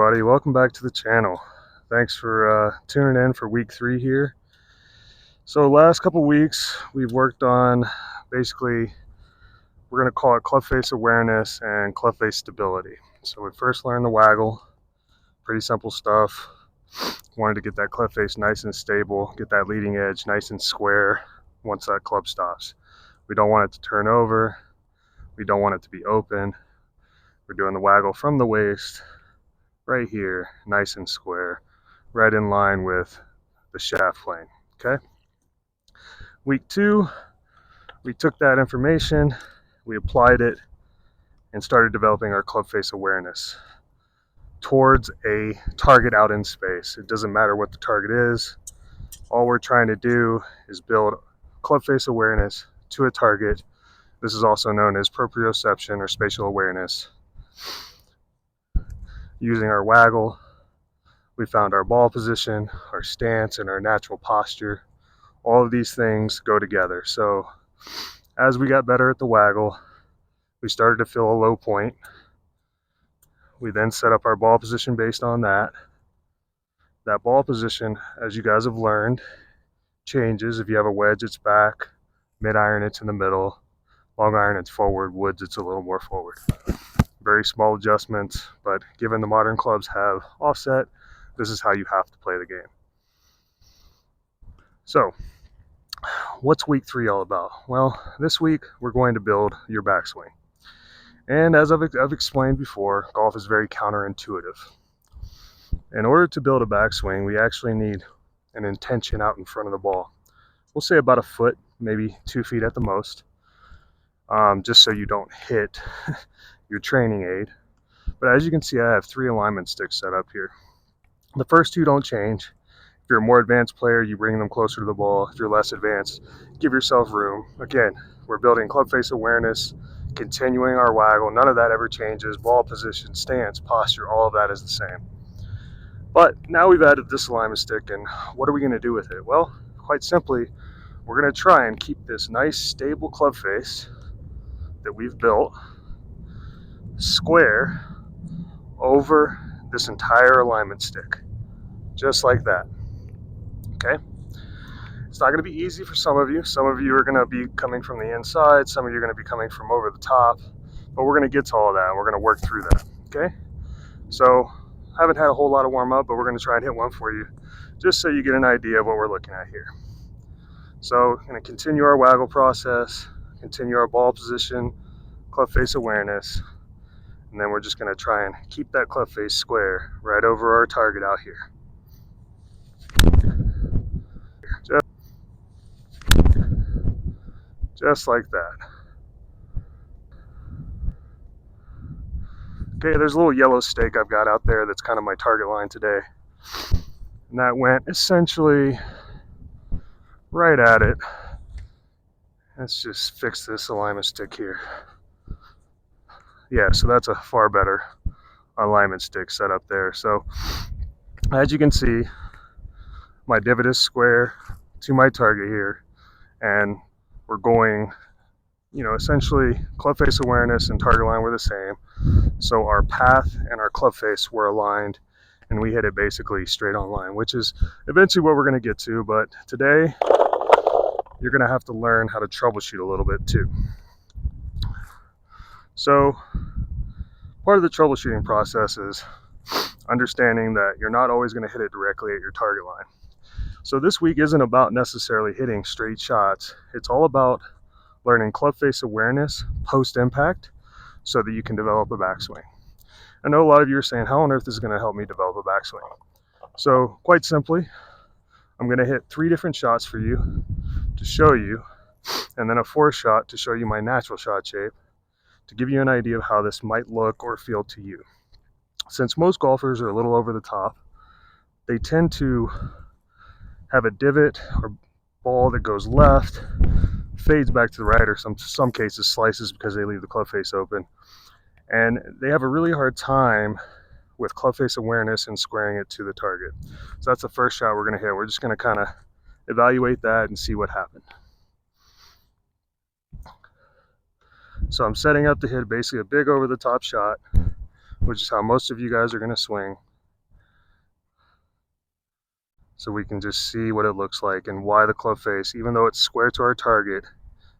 everybody, welcome back to the channel. Thanks for tuning in for week 3 here. So last couple weeks we've worked on, basically we're going to call it club face awareness and club face stability. So we first learned the waggle, pretty simple stuff. Wanted to get that club face nice and stable, get that leading edge nice and square once that club stops. We don't want it to turn over, we don't want it to be open. We're doing the waggle from the waist right here, nice and square, right in line with the shaft plane. Okay. Week 2, we took that information, we applied it, and started developing our club face awareness towards a target out in space. It doesn't matter what the target is. All we're trying to do is build club face awareness to a target. This is also known as proprioception or spatial awareness. Using our waggle, we found our ball position, our stance, and our natural posture. All of these things go together. So as we got better at the waggle, we started to feel a low point. We then set up our ball position based on that. That ball position, as you guys have learned, changes. If you have a wedge, it's back. Mid-iron, it's in the middle. Long iron, it's forward. Woods, it's a little more forward. Very small adjustments, but given the modern clubs have offset, this is how you have to play the game. So, what's week 3 all about? Well, this week we're going to build your backswing. And as I've explained before, golf is very counterintuitive. In order to build a backswing, we actually need an intention out in front of the ball. We'll say about a foot, maybe 2 feet at the most, just so you don't hit your training aid. But as you can see, I have 3 alignment sticks set up here. The first 2 don't change. If you're a more advanced player, you bring them closer to the ball. If you're less advanced, give yourself room. Again, we're building club face awareness, continuing our waggle. None of that ever changes. Ball position, stance, posture, all of that is the same. But now we've added this alignment stick, and what are we going to do with it? Well, quite simply, we're going to try and keep this nice, stable club face that we've built square over this entire alignment stick, just like that. Okay, it's not going to be easy for some of you. Some of you are going to be coming from the inside, some of you are going to be coming from over the top, but we're going to get to all of that and we're going to work through that. Okay, so I haven't had a whole lot of warm up, but we're going to try and hit one for you just so you get an idea of what we're looking at here. So going to continue our waggle process, continue our ball position, club face awareness, and then we're just going to try and keep that club face square right over our target out here. Just like that. Okay, there's a little yellow stake I've got out there that's kind of my target line today. And that went essentially right at it. Let's just fix this alignment stick here. Yeah, so that's a far better alignment stick set up there. So as you can see, my divot is square to my target here, and we're going, essentially club face awareness and target line were the same. So our path and our club face were aligned, and we hit it basically straight on line, which is eventually what we're going to get to. But today, you're going to have to learn how to troubleshoot a little bit too. So part of the troubleshooting process is understanding that you're not always going to hit it directly at your target line. So this week isn't about necessarily hitting straight shots. It's all about learning club face awareness post-impact so that you can develop a backswing. I know a lot of you are saying, how on earth is it going to help me develop a backswing? So quite simply, I'm going to hit 3 different shots for you to show you, and then a 4th shot to show you my natural shot shape, to give you an idea of how this might look or feel to you. Since most golfers are a little over the top, they tend to have a divot or ball that goes left, fades back to the right, or some cases slices because they leave the club face open. And they have a really hard time with club face awareness and squaring it to the target. So that's the first shot we're going to hit. We're just going to kind of evaluate that and see what happened. So I'm setting up to hit basically a big over the top shot, which is how most of you guys are going to swing. so we can just see what it looks like and why the club face, even though it's square to our target,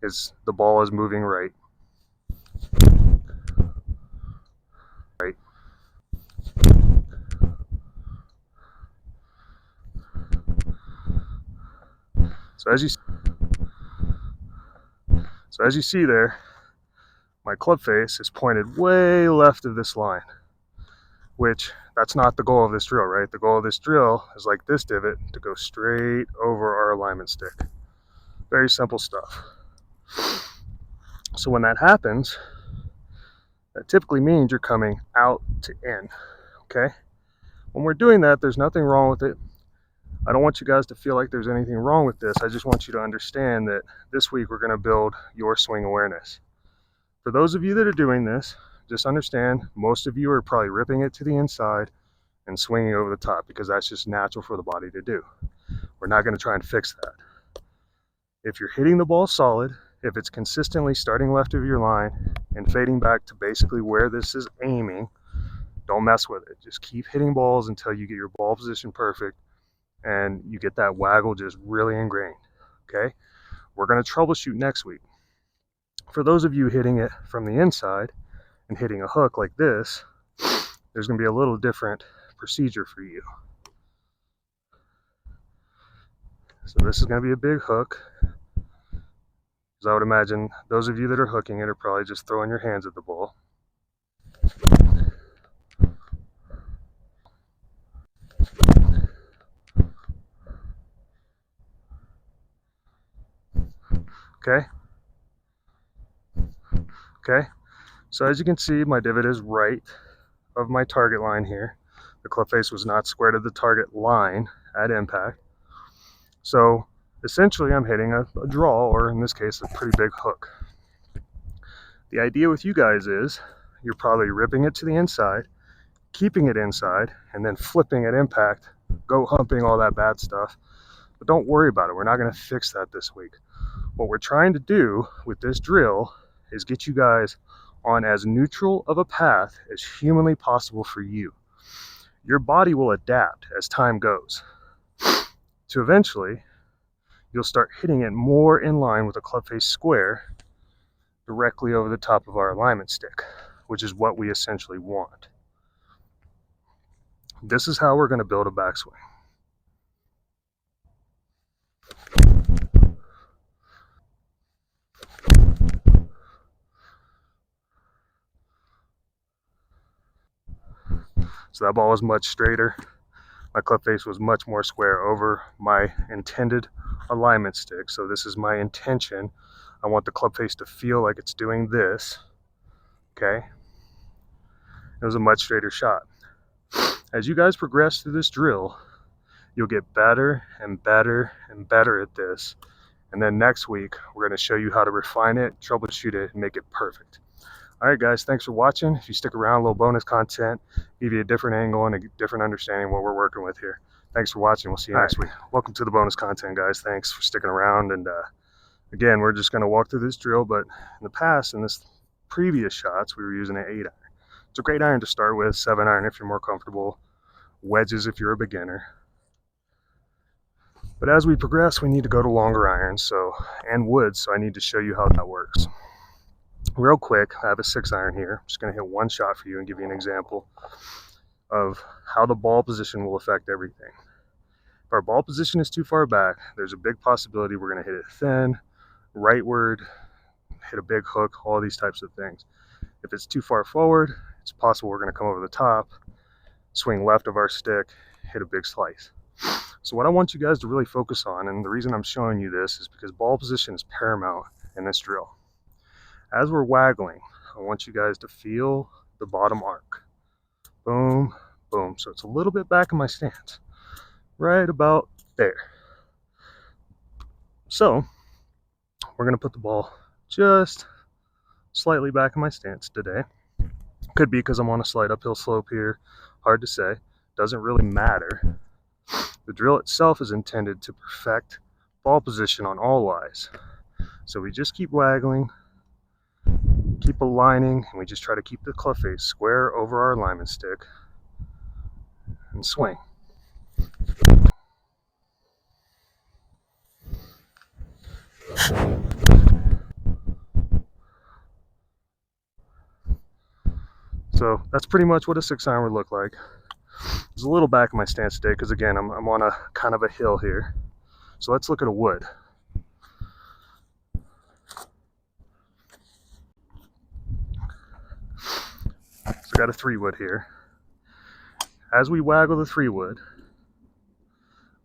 is the ball is moving right. So as you see there, my club face is pointed way left of this line, which that's not the goal of this drill, right? The goal of this drill is like this divot to go straight over our alignment stick. Very simple stuff. So when that happens, that typically means you're coming out to in, okay? When we're doing that, there's nothing wrong with it. I don't want you guys to feel like there's anything wrong with this. I just want you to understand that this week we're going to build your swing awareness. For those of you that are doing this, just understand most of you are probably ripping it to the inside and swinging over the top because that's just natural for the body to do. We're not going to try and fix that. If you're hitting the ball solid, if it's consistently starting left of your line and fading back to basically where this is aiming, don't mess with it. Just keep hitting balls until you get your ball position perfect and you get that waggle just really ingrained, okay? We're going to troubleshoot next week. For those of you hitting it from the inside and hitting a hook like this, there's going to be a little different procedure for you. So this is going to be a big hook, because I would imagine those of you that are hooking it are probably just throwing your hands at the ball. Okay? Okay? So as you can see, my divot is right of my target line here. The club face was not square to the target line at impact. So essentially I'm hitting a draw, or in this case, a pretty big hook. The idea with you guys is you're probably ripping it to the inside, keeping it inside, and then flipping at impact, go humping, all that bad stuff. But don't worry about it. We're not going to fix that this week. What we're trying to do with this drill is get you guys on as neutral of a path as humanly possible for you. Your body will adapt as time goes to eventually you'll start hitting it more in line with a club face square directly over the top of our alignment stick, which is what we essentially want. This is how we're going to build a backswing. So that ball was much straighter. My club face was much more square over my intended alignment stick. So this is my intention. I want the club face to feel like it's doing this. Okay? It was a much straighter shot. As you guys progress through this drill, you'll get better and better and better at this. And then next week, we're going to show you how to refine it, troubleshoot it, and make it perfect. All right, guys, thanks for watching. If you stick around, a little bonus content, give you a different angle and a different understanding of what we're working with here. Thanks for watching. We'll see you next week. Welcome to the bonus content, guys. Thanks for sticking around. And again, we're just going to walk through this drill, but in the past, in this previous shots, we were using an 8-iron. It's a great iron to start with, 7-iron if you're more comfortable, wedges if you're a beginner. But as we progress, we need to go to longer irons and wood, so I need to show you how that works. Real quick, I have a 6-iron here. I'm just going to hit one shot for you and give you an example of how the ball position will affect everything. If our ball position is too far back, there's a big possibility we're going to hit it thin, rightward, hit a big hook, all these types of things. If it's too far forward, it's possible we're going to come over the top, swing left of our stick, hit a big slice. So what I want you guys to really focus on, and the reason I'm showing you this is because ball position is paramount in this drill. As we're waggling, I want you guys to feel the bottom arc. Boom, boom. So it's a little bit back in my stance, right about there. So we're going to put the ball just slightly back in my stance today. Could be because I'm on a slight uphill slope here. Hard to say. Doesn't really matter. The drill itself is intended to perfect ball position on all lies. So we just keep waggling, keep aligning, and we just try to keep the club face square over our alignment stick and swing. So that's pretty much what a 6-iron would look like. There's a little back in my stance today because again, I'm on a kind of a hill here. So let's look at a wood. So I got a 3-wood here. As we waggle the 3-wood,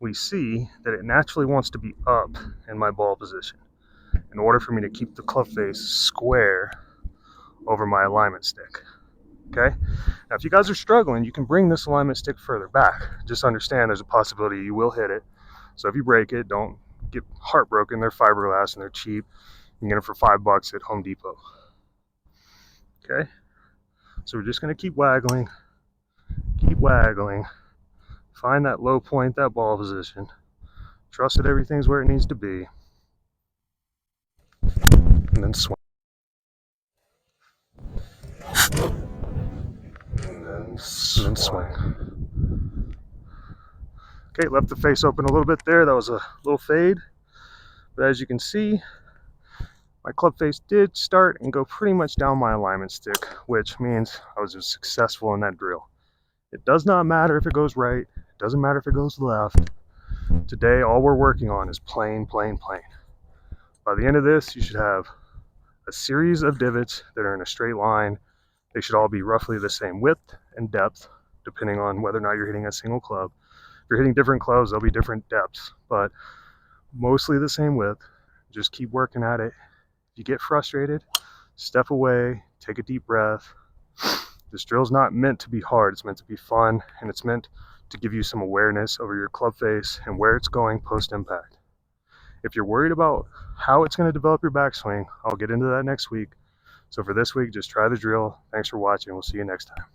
we see that it naturally wants to be up in my ball position in order for me to keep the club face square over my alignment stick. Okay? Now, if you guys are struggling, you can bring this alignment stick further back. Just understand there's a possibility you will hit it. So if you break it, don't get heartbroken. They're fiberglass and they're cheap. You can get them for $5 at Home Depot. Okay? So we're just going to keep waggling. Keep waggling. Find that low point, that ball position. Trust that everything's where it needs to be. And then swing. And then swing. Okay, left the face open a little bit there. That was a little fade. But as you can see, my club face did start and go pretty much down my alignment stick, which means I was successful in that drill. It does not matter if it goes right. It doesn't matter if it goes left. Today, all we're working on is plane, plane, plane. By the end of this, you should have a series of divots that are in a straight line. They should all be roughly the same width and depth, depending on whether or not you're hitting a single club. If you're hitting different clubs, there'll be different depths, but mostly the same width. Just keep working at it. If you get frustrated, step away, take a deep breath. This drill's not meant to be hard. It's meant to be fun, and it's meant to give you some awareness over your club face and where it's going post-impact. If you're worried about how it's going to develop your backswing, I'll get into that next week. So for this week, just try the drill. Thanks for watching. We'll see you next time.